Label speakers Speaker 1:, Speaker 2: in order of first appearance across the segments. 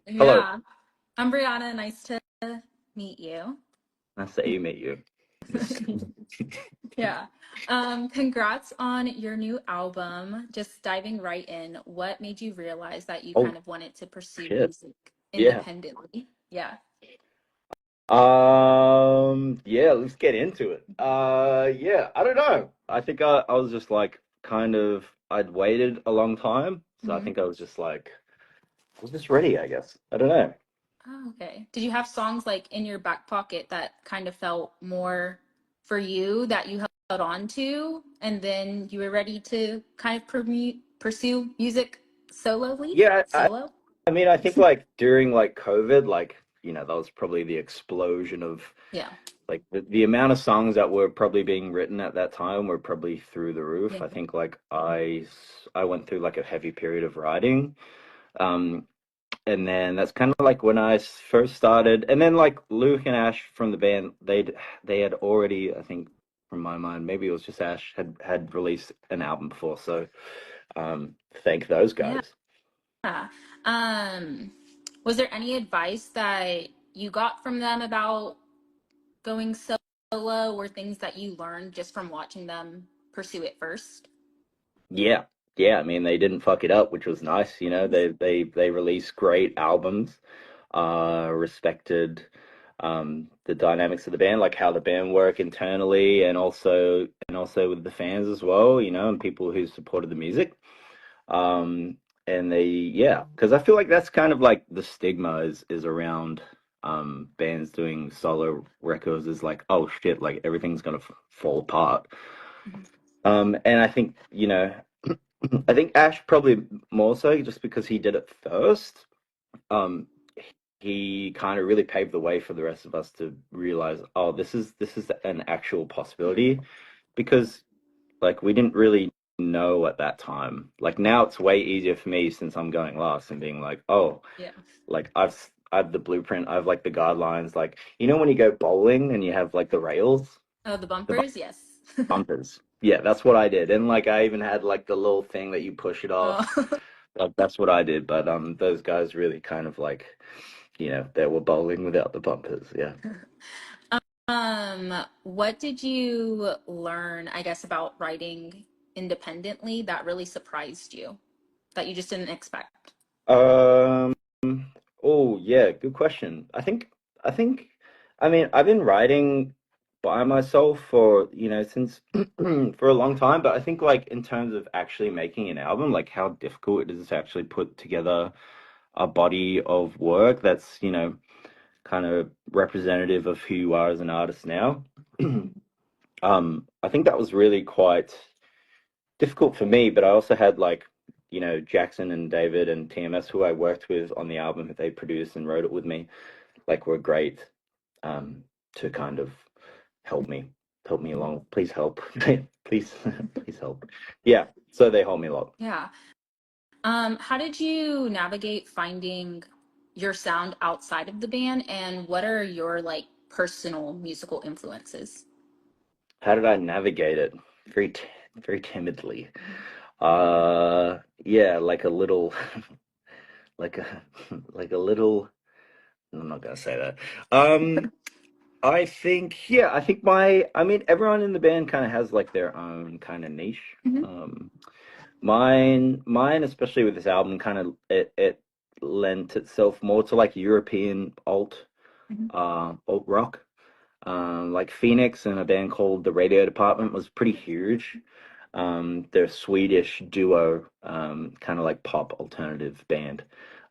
Speaker 1: Hello,
Speaker 2: Yeah. I'm Brianna. Nice to meet you.
Speaker 1: nice to meet you.
Speaker 2: Yeah. Congrats on your new album. Just diving right in, what made you realize that you
Speaker 1: Oh
Speaker 2: kind of wanted to pursue
Speaker 1: shit.
Speaker 2: music
Speaker 1: Yeah.
Speaker 2: independently? Yeah.
Speaker 1: Yeah, let's get into it. Yeah, I don't know. I think I was just like kind of I'd waited a long time, so I
Speaker 2: Hmm.
Speaker 1: think I was just ready, I guess. I don't know.
Speaker 2: Oh, okay. Did you have songs like in your back pocket that kind of felt more for you that you held on to, and then you were ready to kind of pursue music solely?
Speaker 1: Yeah,
Speaker 2: Solo?
Speaker 1: I mean, I think like during like COVID, like, that was probably the explosion of
Speaker 2: Yeah.
Speaker 1: like the amount of songs that were probably being written at that time were probably through the roof.
Speaker 2: Yeah.
Speaker 1: I think like I went through like a heavy period of writing. Um, and then that's kind of like when first started. And then like Luke and Ash from the band, they had already, I think, from my mind, maybe it was just Ash had released an album before. So thank those
Speaker 2: Yeah.
Speaker 1: guys.
Speaker 2: Um, was there any advice that you got from them about going solo, or things that you learned just from watching them pursue it first?
Speaker 1: Yeah, yeah. I mean, they didn't fuck it up, which was nice. They released great albums. Respected the dynamics of the band, like how the band work internally, and also with the fans as well. And people who supported the music. And yeah, because I feel like that's kind of like the stigma is around bands doing solo records is like, oh shit, like everything's gonna fall apart. And I think, I think Ash probably more so just because he did it first. Um, he kind of really paved the way for the rest of us to realize, oh, this is an actual possibility, because like we didn't really know at that time. Like now it's way easier for me since I'm going last and being like, oh,
Speaker 2: Yeah.
Speaker 1: like I've the blueprint, I've like the guidelines, like when you go bowling and you have like the rails,
Speaker 2: Oh, the
Speaker 1: the
Speaker 2: bumpers? Yes.
Speaker 1: bumpers. Yeah, that's what I did. And like I even had like the little thing that you push it off.
Speaker 2: Oh.
Speaker 1: That's what I did. But those guys really kind of like, they were bowling without the bumpers. Yeah.
Speaker 2: What did you learn, I guess, about writing independently that really surprised you, that you just didn't expect?
Speaker 1: Um. Oh yeah, good question. I think. I mean, I've been writing by myself for since for a long time. But I think like in terms of actually making an album, like how difficult it is to actually put together a body of work that's kind of representative of who you are as an artist now. I think that was really quite difficult for me, but I also had like, Jackson and David and TMS who I worked with on the album, they produced and wrote it with me, like were great um to kind of help me help me along. Please help. Please please help. Yeah. So they helped me a lot.
Speaker 2: Yeah. How did you navigate finding your sound outside of the band, and what are your like personal musical influences?
Speaker 1: How did I navigate it? Very timidly. Yeah, like a little like a like a little I'm not gonna say that. I mean, everyone in the band kind of has like their own kind of niche.
Speaker 2: Hmm.
Speaker 1: Um, mine, especially with this album, kind of it lent itself more to like European
Speaker 2: Hmm.
Speaker 1: alt rock. Like Phoenix and a band called The Radio Department was pretty huge. They're a Swedish duo, kind of like pop alternative band.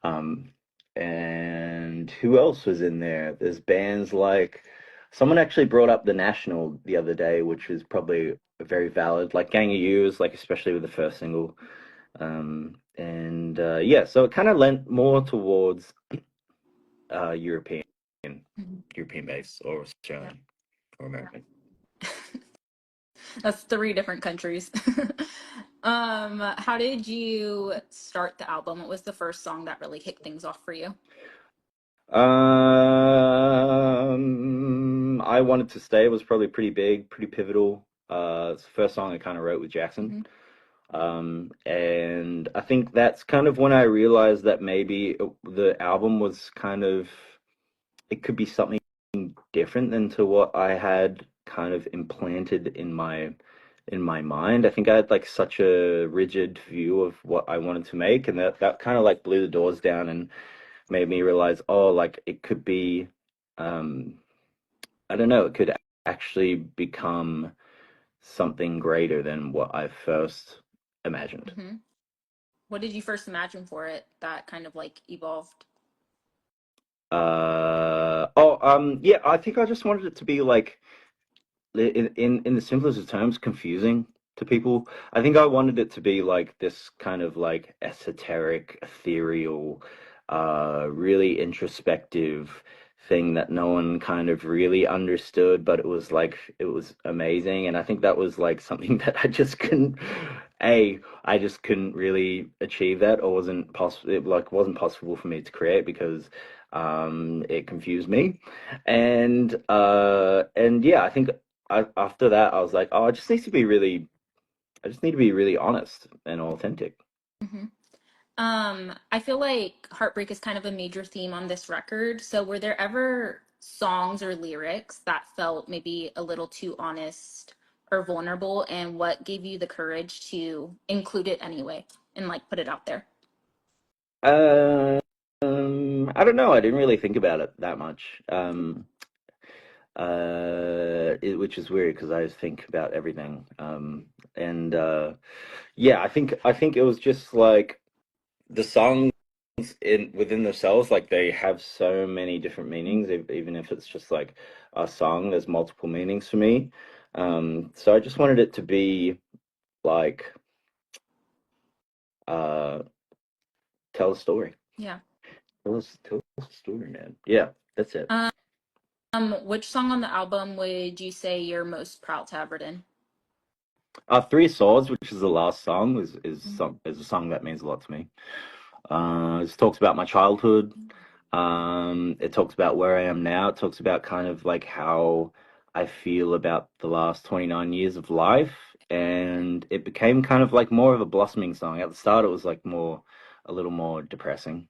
Speaker 1: Um, and who else was in there? There's bands like someone actually brought up The National the other day, which is probably very valid. Like Gang of Youths, like especially with the first single. And yeah, so it kind of lent more towards European European based or
Speaker 2: Yeah.
Speaker 1: Australian or American.
Speaker 2: That's three different countries. How did you start the album? What was the first song that really kicked things off for you?
Speaker 1: I Wanted to Stay was probably pretty big, pretty pivotal. It's the first song I kind of wrote with Jackson.
Speaker 2: Hmm.
Speaker 1: And I think that's kind of when I realized that maybe the album was kind of, it could be something different than to what I had kind of implanted in my mind. I think I had like such a rigid view of what I wanted to make, and that kind of like blew the doors down and made me realize, oh, like it could be, um, I don't know, it could actually become something greater than what I first imagined.
Speaker 2: Hmm. What did you first imagine for it that kind of like evolved?
Speaker 1: Yeah, I think I just wanted it to be like in the simplest of terms, confusing to people. I think I wanted it to be like this kind of like esoteric, ethereal, really introspective thing that no one kind of really understood, but it was like it was amazing. And I think that was like something that I just couldn't, I just couldn't really achieve that, or wasn't possible. It like wasn't possible for me to create because it confused me. And yeah, I think after that, I was like, oh, I just need to be really honest and authentic.
Speaker 2: Hmm. I feel like heartbreak is kind of a major theme on this record. So were there ever songs or lyrics that felt maybe a little too honest or vulnerable? And what gave you the courage to include it anyway and like put it out there?
Speaker 1: Uh, I don't know. I didn't really think about it that much. Which is weird because I just think about everything. And Yeah, I think it was just like the songs in within themselves, like they have so many different meanings. Even if it's just like a song, there's multiple meanings for me. So I just wanted it to be like uh, tell a story.
Speaker 2: Yeah.
Speaker 1: Tell us a story, man. Yeah, that's it.
Speaker 2: Which song on the album would you say you're most proud to have written?
Speaker 1: Three Swords, which is the last song,
Speaker 2: Mhm.
Speaker 1: is a song that means a lot to me. It talks about my childhood. It talks about where I am now. It talks about kind of like how I feel about the last 29 years of life. And it became kind of like more of a blossoming song. At the start, it was like a little more depressing.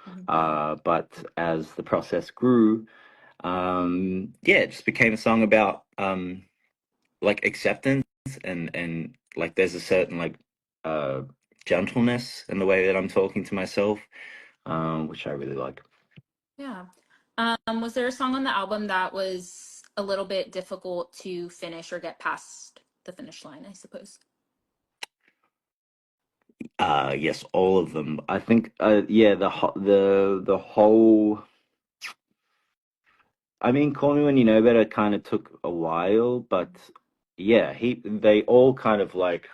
Speaker 2: Mhm.
Speaker 1: But as the process grew, yeah, it just became a song about like acceptance and like there's a certain like uh, gentleness in the way that I'm talking to myself, which I really like.
Speaker 2: Yeah. Was there a song on the album that was a little bit difficult to finish or get past the finish line, I suppose?
Speaker 1: Yes, all of them. I think, yeah, the whole. I mean, Call Me When You Know Better kind of took a while, but yeah, they all kind of like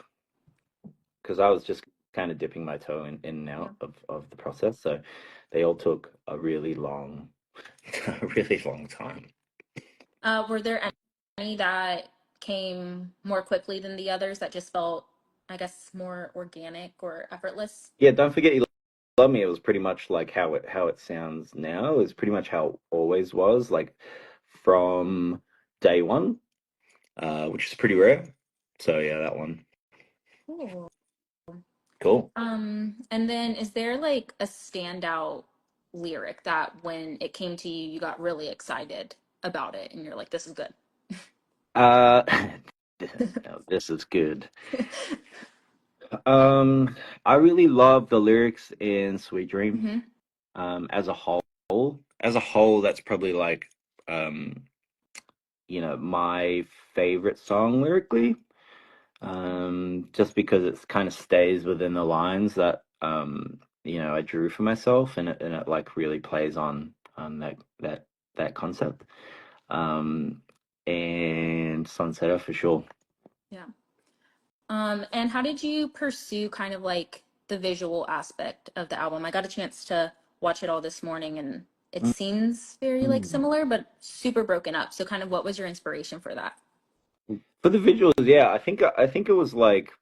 Speaker 1: because I was just kind of dipping my toe in and
Speaker 2: Yeah.
Speaker 1: out of the process, so they all took a a really long time.
Speaker 2: Were there any that came more quickly than the others that just felt, I guess, more organic or effortless?
Speaker 1: Yeah, don't forget you love me. It was pretty much like how it sounds now. It's pretty much how it always was, like from day one, which is pretty rare. So yeah, that one.
Speaker 2: Cool.
Speaker 1: Cool.
Speaker 2: And then is there like a standout lyric that when it came to you, you got really excited about it and you're like, this is good?
Speaker 1: Uh, no, this is good. Um, I really love the lyrics in Sweet Dream.
Speaker 2: Hmm.
Speaker 1: As a whole, that's probably like, um, my favorite song lyrically. Just because it's kind of stays within the lines that I drew for myself, and it like really plays on that concept. Um, and Sunsetter for sure.
Speaker 2: Yeah. And how did you pursue kind of like the visual aspect of the album? I got a chance to watch it all this morning and it seems very like
Speaker 1: Mm.
Speaker 2: similar, but super broken up. So kind of what was your inspiration for that?
Speaker 1: For the visuals, yeah, I think it was like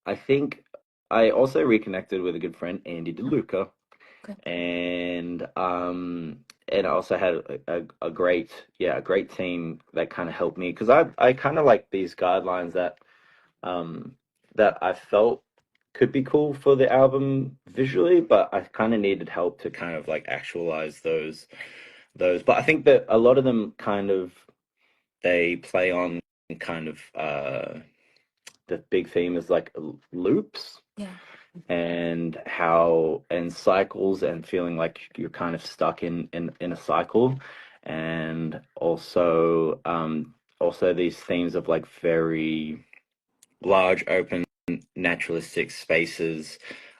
Speaker 1: I think I also reconnected with a good friend, Andy DeLuca,
Speaker 2: Okay.
Speaker 1: and I also had a great a great team that kind of helped me because I kind of like these guidelines that um that I felt could be cool for the album visually, but I kind of needed help to kind of like actualize those. But I think that a lot of them kind of they play on kind of the big theme is like loops
Speaker 2: Yeah.
Speaker 1: and how and cycles and feeling like you're kind of stuck in a cycle, and also these themes of like very large open naturalistic spaces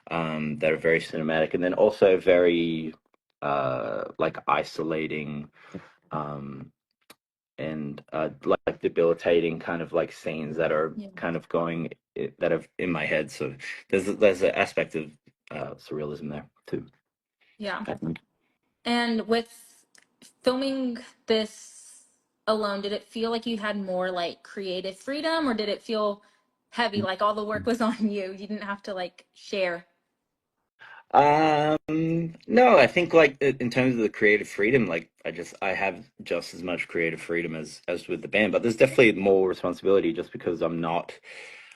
Speaker 1: that are very cinematic, and then also very like isolating um and like debilitating kind of like scenes that are
Speaker 2: Yeah.
Speaker 1: kind of going that are in my head. So there's an aspect of surrealism there too,
Speaker 2: Yeah.
Speaker 1: I think.
Speaker 2: And with filming this alone, did it feel like you had more like creative freedom, or did it feel heavy, like all the work was on you? You didn't have to like share.
Speaker 1: No, I think like in terms of the creative freedom, like I have just as much creative freedom as with the band, but there's definitely more responsibility just because I'm not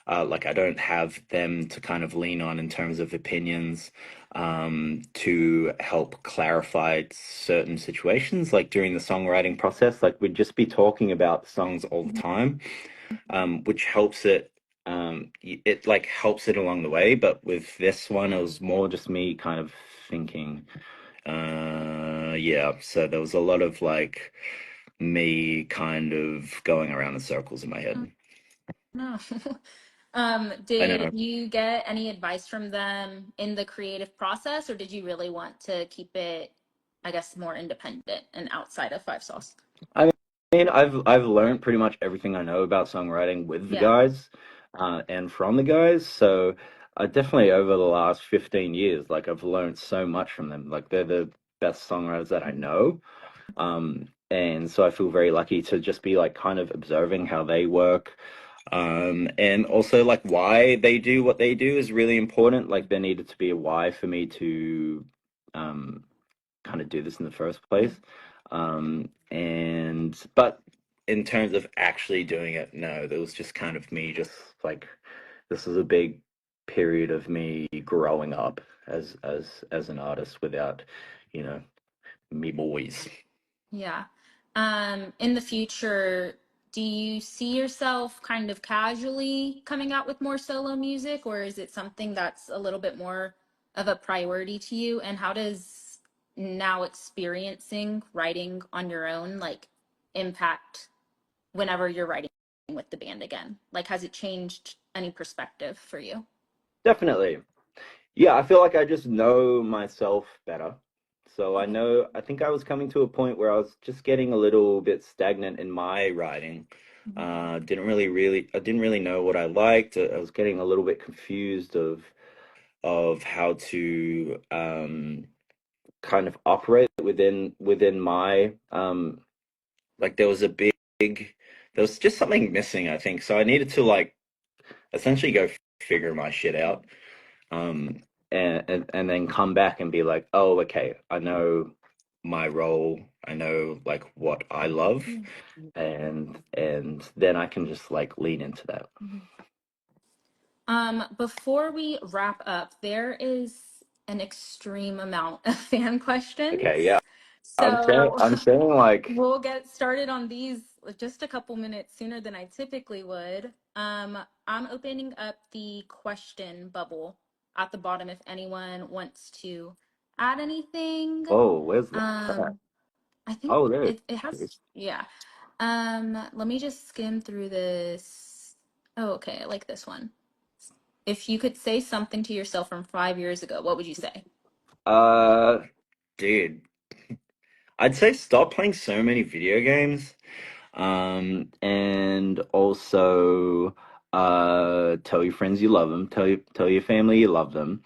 Speaker 1: like I don't have them to kind of lean on in terms of opinions to help clarify certain situations. Like during the songwriting process, like we'd just be talking about songs all the
Speaker 2: Mhm.
Speaker 1: time, which helps it. It like helps it along the way, but with this one, it was more just me kind of thinking. Yeah, so there was a lot of like me kind of going around in circles in my
Speaker 2: Oh,
Speaker 1: head.
Speaker 2: no.
Speaker 1: I
Speaker 2: Did
Speaker 1: know.
Speaker 2: you get any advice from them in the creative process, or did you really want to keep it, I guess, more independent and outside of Five Sauce?
Speaker 1: I mean, I've learned pretty much everything I know about songwriting with the
Speaker 2: Yeah.
Speaker 1: guys, and from the guys. So I definitely over the last 15 years, like I've learned so much from them. Like they're the best songwriters that I know. And so I feel very lucky to just be like kind of observing how they work. And also like why they do what they do is really important. Like there needed to be a why for me to um kind of do this in the first
Speaker 2: Yeah.
Speaker 1: place. And but in terms of actually doing it, no, there was just kind of me just like this was a big period of me growing up as an artist without, you know, me boys.
Speaker 2: Yeah. In the future, do you see yourself kind of casually coming out with more solo music, or is it something that's a little bit more of a priority to you? And how does now experiencing writing on your own like impact whenever you're writing with the band again? Like, has it changed any perspective for you?
Speaker 1: Definitely. Yeah, I feel like I just know myself better. So I
Speaker 2: Yeah.
Speaker 1: know, I think I was coming to a point where I was just getting a little bit stagnant in my writing.
Speaker 2: Mhm.
Speaker 1: I didn't really know what I liked. I was getting a little bit confused of how to kind of operate within my like there was a there was just something missing, I think. So I needed to like essentially go figure my shit out. um, and then come back and be like, oh, okay, I know my role, I know like what I love,
Speaker 2: Yeah.
Speaker 1: and then I can just like lean into that.
Speaker 2: Mhm. Before we wrap up, there is an extreme amount of fan
Speaker 1: Okay, yeah,
Speaker 2: questions. So
Speaker 1: I'm saying like,
Speaker 2: we'll get started on these just a couple minutes sooner than I typically would. I'm opening up the question bubble at the bottom if anyone wants to add anything.
Speaker 1: oh, where's that?
Speaker 2: Um, I think
Speaker 1: Oh, there
Speaker 2: it has,
Speaker 1: it is.
Speaker 2: yeah. Let me just skim through this. Oh, okay, I like this one. If you could say something to yourself from 5 years ago, what would you say?
Speaker 1: Uh, dude, I'd say stop playing so many video games. And also, tell your friends you love them. Tell your family you love them.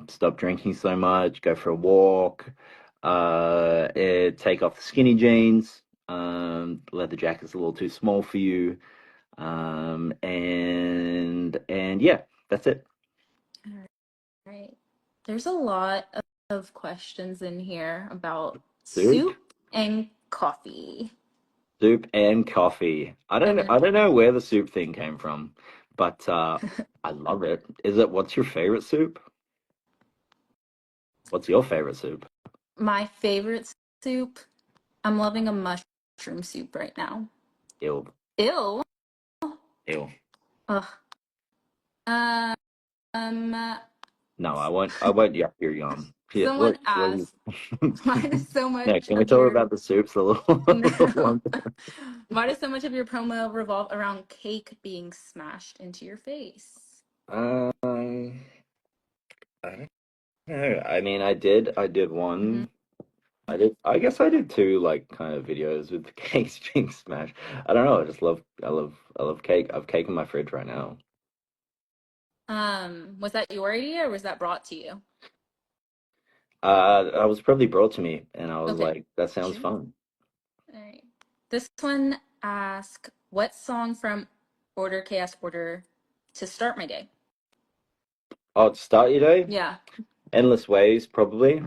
Speaker 1: Stop drinking so much, go for a walk, take off the skinny jeans, leather jacket's a little too small for you, and yeah, that's it.
Speaker 2: All right. There's a lot of questions in here about
Speaker 1: Soup,
Speaker 2: soup and coffee.
Speaker 1: soup, and coffee.
Speaker 2: And
Speaker 1: I don't know where the soup thing came from, but I love it. Is it? What's your favorite soup? What's your favorite soup?
Speaker 2: My favorite soup, I'm loving a mushroom soup right now.
Speaker 1: Ew,
Speaker 2: Ew.
Speaker 1: ew.
Speaker 2: Ugh. Um,
Speaker 1: No, I won't. I won't yuck your yum. Yeah,
Speaker 2: someone
Speaker 1: what you?
Speaker 2: asked, why does so
Speaker 1: Yeah,
Speaker 2: much
Speaker 1: can we
Speaker 2: of
Speaker 1: talk
Speaker 2: your
Speaker 1: about the soups a little, a little
Speaker 2: no,
Speaker 1: longer?
Speaker 2: why does so much of your promo revolve around cake being smashed into your face?
Speaker 1: Um, I don't know. I mean, I did
Speaker 2: Hmm.
Speaker 1: one. I guess I did two, like, kind of videos with the cakes being smashed. I don't know. I love cake. I have cake in my fridge right now.
Speaker 2: Was that your idea or was that brought to you?
Speaker 1: I was probably brought to me, and I was
Speaker 2: Okay,
Speaker 1: like, that sounds
Speaker 2: sure.
Speaker 1: fun.
Speaker 2: All right. This one asks, what song from Order Chaos Order to start my day?
Speaker 1: Oh, to start your day?
Speaker 2: Yeah.
Speaker 1: Endless Ways, probably.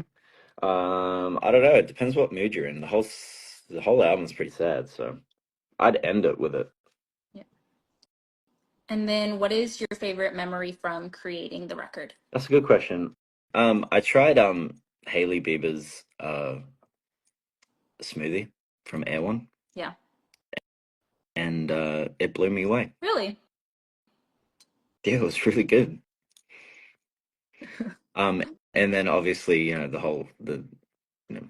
Speaker 1: I don't know. It depends what mood you're in. The whole album's pretty sad, so I'd end it with it.
Speaker 2: Yeah. And then what is your favorite memory from creating the record?
Speaker 1: That's a good question. I tried Hailey Bieber's smoothie from Air One,
Speaker 2: Yeah.
Speaker 1: and it blew me away.
Speaker 2: Really?
Speaker 1: Yeah, it was really good. Um, and then obviously, the you know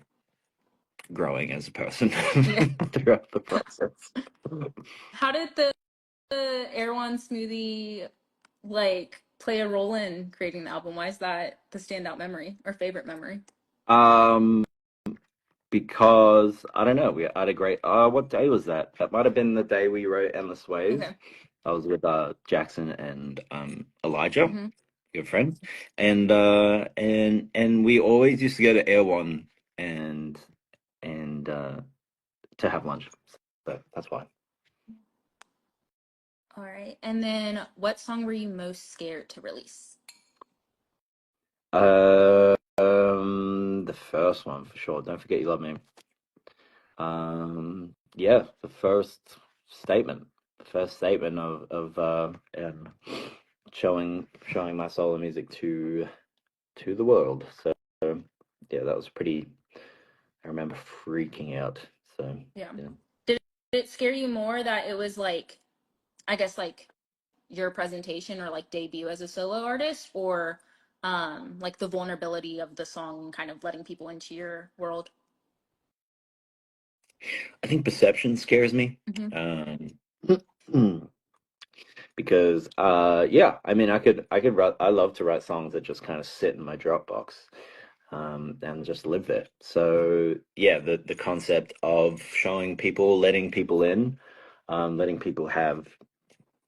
Speaker 1: growing as a person
Speaker 2: Yeah.
Speaker 1: throughout the process.
Speaker 2: How did the Air One smoothie like play a role in creating the album? Why is that the standout memory or favorite memory?
Speaker 1: Um, because I don't know, we had a great. What day was that? That might have been the day we wrote Endless Ways.
Speaker 2: Okay.
Speaker 1: I was with Jackson and Elijah,
Speaker 2: Hmm.
Speaker 1: your friend, and we always used to go to Air One and and to have lunch. So that's why.
Speaker 2: All right. And then what song were you most scared to release?
Speaker 1: The first one for sure. Don't forget you love me. Yeah, the first statement of and showing my solo music to the world. So yeah, that was pretty. I remember freaking out. So
Speaker 2: Yeah.
Speaker 1: yeah.
Speaker 2: Did it scare you more that it was like, I guess like your presentation or like debut as a solo artist, or like the vulnerability of the song kind of letting people into your world?
Speaker 1: I think perception scares me.
Speaker 2: Hmm.
Speaker 1: Um, because yeah, I mean, I could write. I love to write songs that just kind of sit in my Dropbox and just live there. So yeah, the concept of showing people, letting people in, letting people have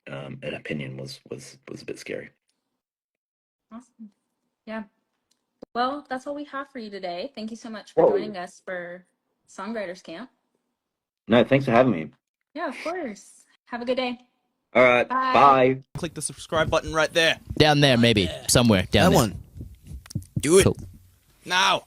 Speaker 1: an opinion was a bit scary.
Speaker 2: Awesome. Yeah. Well, that's all we have for you today. Thank you so much for
Speaker 1: Whoa.
Speaker 2: joining us for Songwriters Camp.
Speaker 1: No, thanks for having me.
Speaker 2: Yeah, of course. Have a good day.
Speaker 1: All right,
Speaker 2: Bye.
Speaker 1: bye.
Speaker 3: Click the subscribe button right there.
Speaker 4: Down there, maybe. Somewhere down
Speaker 3: That
Speaker 4: there.
Speaker 3: one. Do it.
Speaker 4: Cool.
Speaker 3: Now.